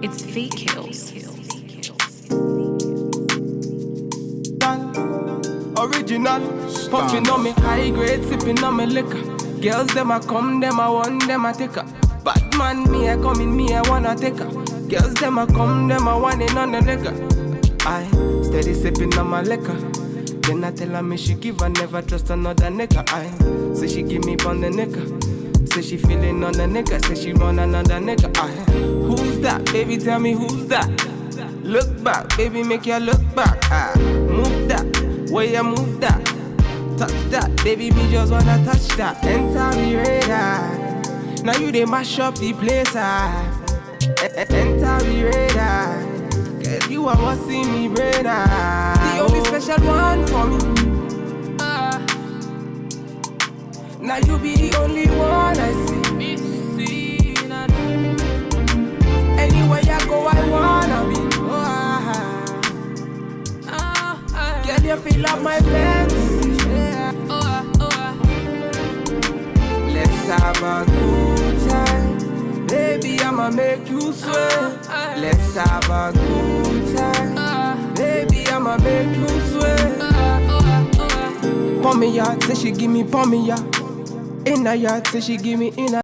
It's Feet Kills. Original, puffing on me high grade, sipping on me liquor. Girls them a come, them a want, them a take her. Bad man, me a come in, me a wanna take her. Girls them a come, them a want it on the nigga. I steady sipping on my liquor. Then I tell her me she give her, never trust another nigga. I say she give me on the nigga. Say she feeling on the nigga. Say she run another nigga. I who's that? Baby, tell me who's that? Look back, baby, make you look back. I move that, where you move that. Touch that, baby, me just wanna touch that. Enter me radar. Now you they mash up the place. Enter me radar. Cause you are what's in me brain. The only special one for me. Now you be the only one I see. Anywhere I go, I wanna be. Girl, you feel like my fantasy. Let's have a good time. Baby, I'ma make you sweat. Let's have a good time. Baby, I'ma make you sweat. Pour me out, say she give me, pour me out. In a yard, say she give me in a